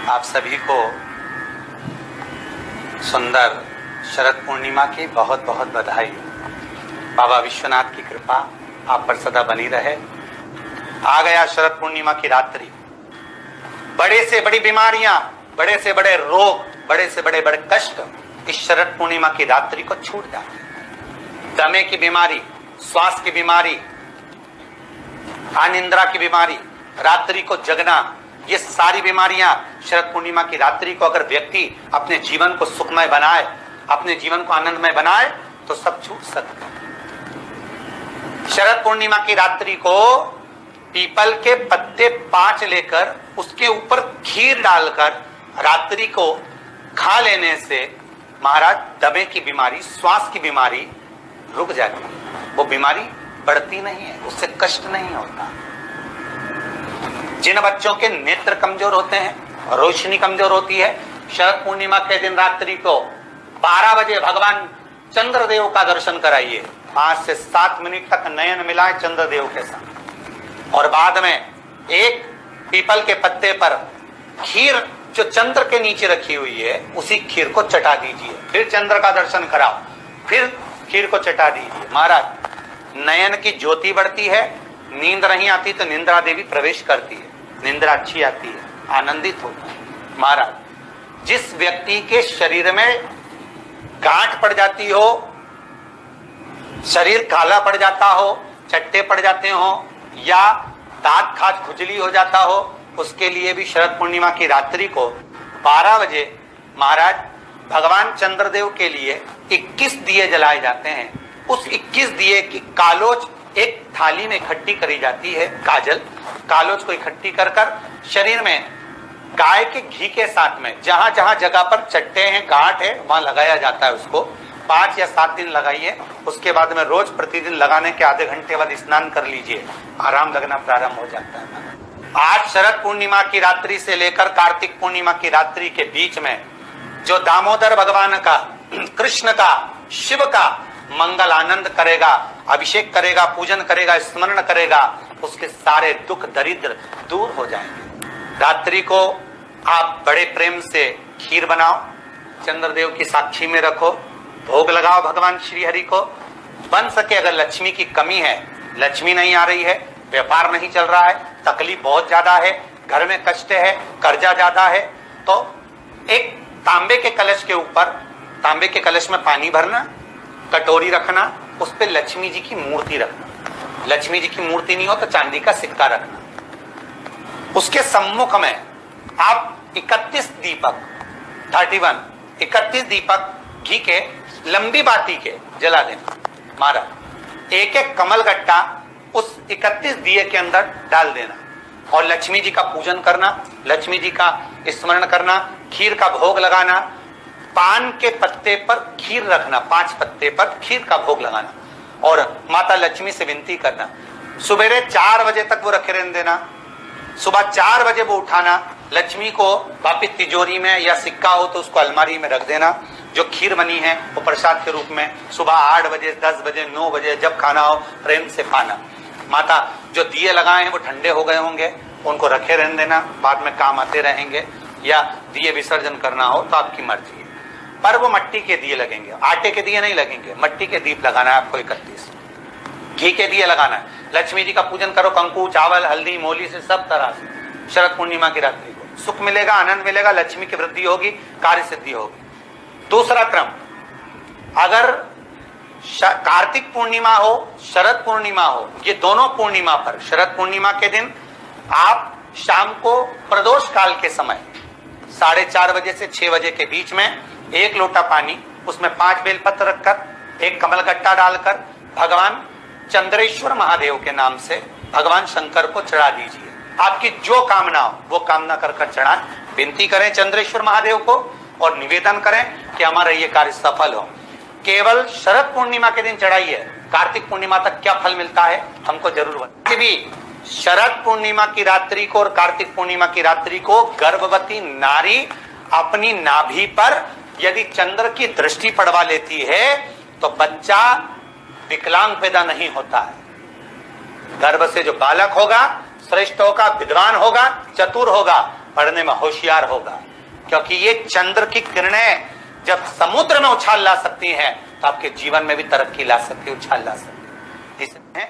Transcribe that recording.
आप सभी को सुंदर शरद पूर्णिमा की बहुत बहुत बधाई। बाबा विश्वनाथ की कृपा आप पर सदा बनी रहे। आ गया शरद पूर्णिमा की रात्रि। बड़े से बड़ी बीमारियां, बड़े से बड़े रोग, बड़े से बड़े बड़े कष्ट इस शरद पूर्णिमा की रात्रि को छूट जाते हैं। दमे की बीमारी, श्वास की बीमारी, अनिद्रा की बीमारी, रात्रि को जगना, ये सारी बीमारियां शरद पूर्णिमा की रात्रि को अगर व्यक्ति अपने जीवन को सुखमय बनाए, अपने जीवन को आनंदमय बनाए तो सब छूट सकते हैं। शरद पूर्णिमा की रात्रि को पीपल के पत्ते 5 लेकर उसके ऊपर खीर डालकर रात्रि को खा लेने से महाराज दमे की बीमारी, श्वास की बीमारी रुक जाती है। वो बीमारी बढ़ती नहीं है, उससे कष्ट नहीं होता। जिन बच्चों के नेत्र कमजोर होते हैं, रोशनी कमजोर होती है, शरद पूर्णिमा के दिन रात्रि को 12 बजे भगवान चंद्रदेव का दर्शन कराइए। 5 से 7 मिनट तक नयन मिलाए चंद्रदेव के साथ और बाद में एक पीपल के पत्ते पर खीर जो चंद्र के नीचे रखी हुई है उसी खीर को चटा दीजिए। फिर चंद्र का दर्शन कराओ, फिर खीर को चटा दीजिए। महाराज नयन की ज्योति बढ़ती है, नींद नहीं आती तो निंद्रा देवी प्रवेश करती है, निंद्रा अच्छी आती है, आनंदित होता है। महाराज जिस व्यक्ति के शरीर में गांठ पड़ जाती हो, शरीर काला पड़ जाता हो, चट्टे पड़ जाते हो या दांत खाज खुजली हो जाता हो, उसके लिए भी शरद पूर्णिमा की रात्रि को 12 बजे महाराज भगवान चंद्रदेव के लिए 21 दिए जलाए जाते हैं। उस 21 दिए की कालोच एक थाली में इकट्ठी करी जाती है। कालोच को इकट्ठी कर शरीर में गाय के घी के साथ में जहां जहां जगह पर चट्टे हैं, गांठ है, वहां लगाया जाता है। उसको 5 या 7 दिन लगाइए। उसके बाद में रोज प्रतिदिन लगाने के आधे घंटे बाद स्नान कर लीजिए, आराम लगना प्रारंभ हो जाता है। आज शरद पूर्णिमा की रात्रि से लेकर कार्तिक पूर्णिमा की रात्रि के बीच में जो दामोदर भगवान का, कृष्ण का, शिव का मंगल आनंद करेगा, अभिषेक करेगा, पूजन करेगा, स्मरण करेगा, उसके सारे दुख दरिद्र दूर हो जाएंगे। रात्रि को आप बड़े प्रेम से खीर बनाओ, चंद्रदेव की साक्षी में रखो, भोग लगाओ भगवान श्री हरि को। बन सके अगर लक्ष्मी की कमी है, लक्ष्मी नहीं आ रही है, व्यापार नहीं चल रहा है, तकलीफ बहुत ज्यादा है, घर में कष्ट है, कर्जा ज्यादा है, तो एक तांबे के कलश के ऊपर, तांबे के कलश में पानी भरना, कटोरी रखना, उस पे लक्ष्मी जी की मूर्ति रखना। लक्ष्मी जी की मूर्ति नहीं हो तो चांदी का सिक्का रखना। उसके सम्मुख में आप 31 दीपक 31 दीपक घी के लंबी बाती के जला देना। महाराज एक एक कमल गट्टा उस 31 दिए के अंदर डाल देना और लक्ष्मी जी का पूजन करना, लक्ष्मी जी का स्मरण करना, खीर का भोग लगाना, पान के पत्ते पर खीर रखना, 5 पत्ते पर खीर का भोग लगाना और माता लक्ष्मी से विनती करना। सुबेरे 4 बजे तक वो रखे रहने देना, सुबह 4 बजे वो उठाना, लक्ष्मी को वापिस तिजोरी में या सिक्का हो तो उसको अलमारी में रख देना। जो खीर बनी है वो प्रसाद के रूप में सुबह 8 बजे, 10 बजे, 9 बजे जब खाना हो प्रेम से पाना। माता जो दिए लगाए हैं वो ठंडे हो गए होंगे, उनको रखे रहने देना, बाद में काम आते रहेंगे, या दिए विसर्जन करना हो तो आपकी मर्जी है। पर वो मिट्टी के दिए लगेंगे, आटे के दिए नहीं लगेंगे, मिट्टी के दीप लगाना है आपको। 31 घी के दिए लगाना है। लक्ष्मी जी का पूजन करो, कंकु, चावल, हल्दी, मोली से सब तरह से। शरद पूर्णिमा की रात्रि को सुख मिलेगा, आनंद मिलेगा, लक्ष्मी की वृद्धि होगी, कार्य सिद्धि होगी। दूसरा क्रम, अगर कार्तिक पूर्णिमा हो, शरद पूर्णिमा हो, ये दोनों पूर्णिमा पर शरद पूर्णिमा के दिन आप शाम को प्रदोष काल के समय 4:30 बजे से 6 बजे के बीच में 1 लोटा पानी, उसमें 5 बेलपत्र रखकर, 1 कमलगट्टा डालकर भगवान चंद्रेश्वर महादेव के नाम से भगवान शंकर को चढ़ा दीजिए। आपकी जो कामना हो वो कामना कर चढ़ा, विनती करें चंद्रेश्वर महादेव को और निवेदन करें कि हमारा ये कार्य सफल हो। केवल शरद पूर्णिमा के दिन चढ़ाइए, कार्तिक पूर्णिमा तक क्या फल मिलता है हमको जरूर बताइए। भी शरद पूर्णिमा की रात्रि को और कार्तिक पूर्णिमा की रात्रि को गर्भवती नारी अपनी नाभि पर यदि चंद्र की दृष्टि पड़वा लेती है तो बच्चा विकलांग पैदा नहीं होता है। गर्भ से जो बालक होगा श्रेष्ठ होगा, विद्वान होगा, चतुर होगा, पढ़ने में होशियार होगा, क्योंकि ये चंद्र की किरणें जब समुद्र में उछाल ला सकती हैं तो आपके जीवन में भी तरक्की ला सकती है, उछाल ला सकती है। इसमें